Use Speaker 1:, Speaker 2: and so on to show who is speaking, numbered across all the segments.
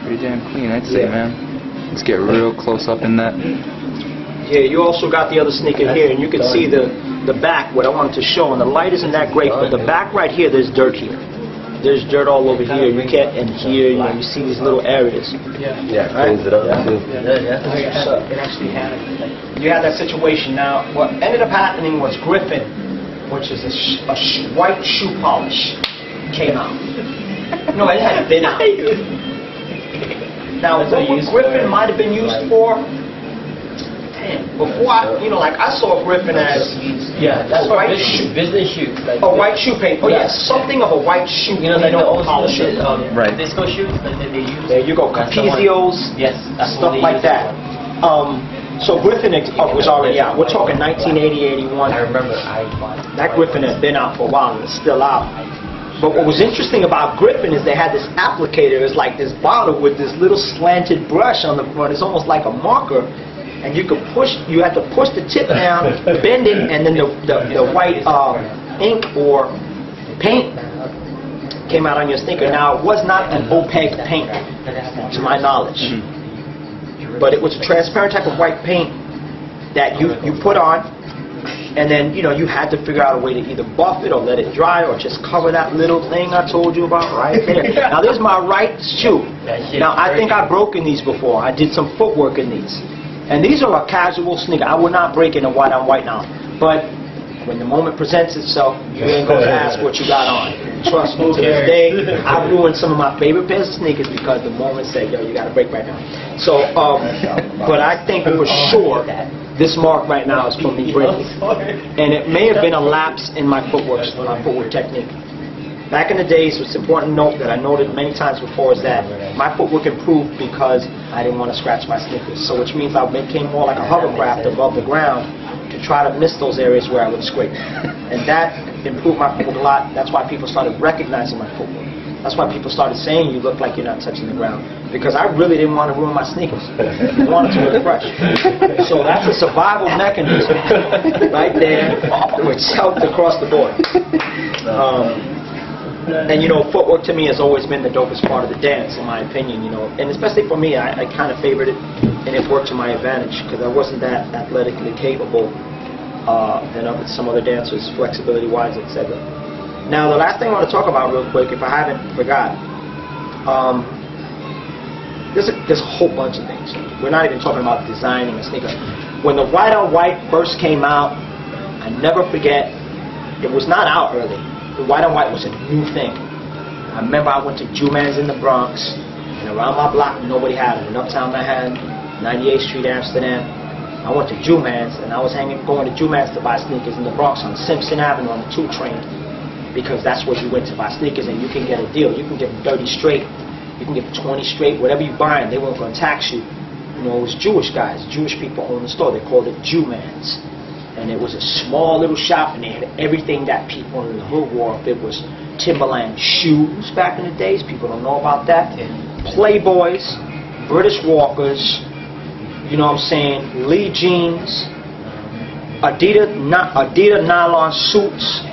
Speaker 1: Pretty damn clean, I'd say, man. Let's get real close up in that.
Speaker 2: Yeah, you also got the other sneaker here, and you can see the back, what I wanted to show, and the light isn't that great, but the back right here, there's dirt here. There's dirt all over here. You can't, and here, you know, you see these little areas.
Speaker 3: Yeah, cleans it up too.
Speaker 2: It actually had it. You had that situation. Now, what ended up happening was Griffin, which is a white shoe polish, came out. No, it had been out. Now, what Griffin might have been used for, before I saw Griffin as
Speaker 3: that's
Speaker 2: a white
Speaker 3: business shoes. Like
Speaker 2: a white shoe paint. Oh yes, something of a white shoe.
Speaker 3: You know, like the old
Speaker 2: polisher.
Speaker 3: right. Disco shoes that they use.
Speaker 2: There you go, Capizios.
Speaker 3: Yes,
Speaker 2: stuff like that. So Griffin was already out. We're talking 1980, 81.
Speaker 3: I remember.
Speaker 2: That Griffin had been out for a while and it's still out. But what was interesting about Griffin is they had this applicator. It's like this bottle with this little slanted brush on the front. It's almost like a marker. And you could push. You had to push the tip down, bend it, and then the white ink or paint came out on your sneaker. Now it was not an opaque paint, to my knowledge, but it was a transparent type of white paint that you put on, and then you had to figure out a way to either buff it or let it dry or just cover that little thing I told you about right there. Now there's my right shoe. Now I think I've broken these before. I did some footwork in these. And these are a casual sneaker. I would not break in a white on white now. But when the moment presents itself, you ain't going to ask what you got on. Trust me, to this day, I ruined some of my favorite pairs of sneakers because the moment said, yo, you got to break right now. So, but I think for sure this mark right now is from me breaking. And it may have been a lapse in my footwork technique. Back in the days, it's important to note that I noted many times before is that my footwork improved because I didn't want to scratch my sneakers. So which means I became more like a hovercraft above the ground to try to miss those areas where I would scrape. And that improved my footwork a lot. That's why people started recognizing my footwork. That's why people started saying you look like you're not touching the ground. Because I really didn't want to ruin my sneakers. I wanted to look fresh. So that's a survival mechanism right there, which helped across the board. And footwork to me has always been the dopest part of the dance, in my opinion. And especially for me, I kind of favored it, and it worked to my advantage because I wasn't that athletically capable than of some other dancers, flexibility-wise, etc. Now, the last thing I want to talk about real quick, if I haven't forgot, there's a whole bunch of things. We're not even talking about designing a sneaker. When the white on white first came out, I never forget, it was not out early. The white on white was a new thing. I remember I went to Juman's in the Bronx, and around my block nobody had it. In Uptown Manhattan, 98th Street, Amsterdam, I went to Juman's, and I was going to Juman's to buy sneakers in the Bronx on Simpson Avenue on the 2 train, because that's where you went to buy sneakers, and you can get a deal. You can get 30 straight, you can get 20 straight, whatever you buy, and they weren't going to tax you. It was Jewish guys, Jewish people owned the store. They called it Juman's. And it was a small little shop, and they had everything that people in the hood wore. If it was Timberland shoes back in the days, people don't know about that. Playboys, British Walkers, Lee jeans, Adidas nylon suits,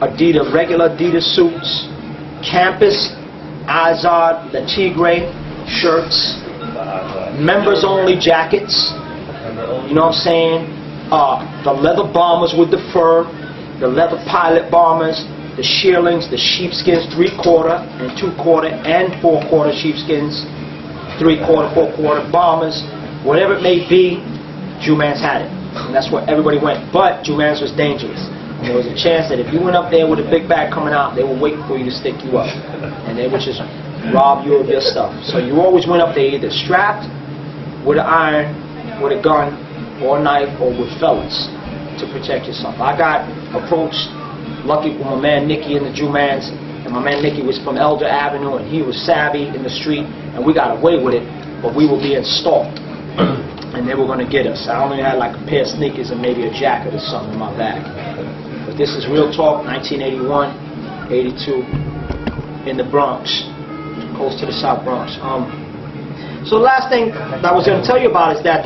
Speaker 2: regular Adidas suits, Campus, Azad, the Tigre shirts, members only jackets, the leather bombers with the fur, the leather pilot bombers, the shearlings, the sheepskins, 3/4 and 2/4 and 4/4 sheepskins, 3/4, 4/4 bombers, whatever it may be, Juman's had it. And that's where everybody went. But Juman's was dangerous. And there was a chance that if you went up there with a big bag coming out, they would wait for you to stick you up. And they would just rob you of your stuff. So you always went up there either strapped with an iron, with a gun, or a knife, or with fellas to protect yourself. I got approached, lucky with my man Nicky in the Juman's, and my man Nicky was from Elder Avenue, and he was savvy in the street, and we got away with it, but we were being stalked, and they were going to get us. I only had like a pair of sneakers and maybe a jacket or something in my bag. But this is real talk, 1981, 82, in the Bronx, close to the South Bronx. So the last thing that I was going to tell you about is that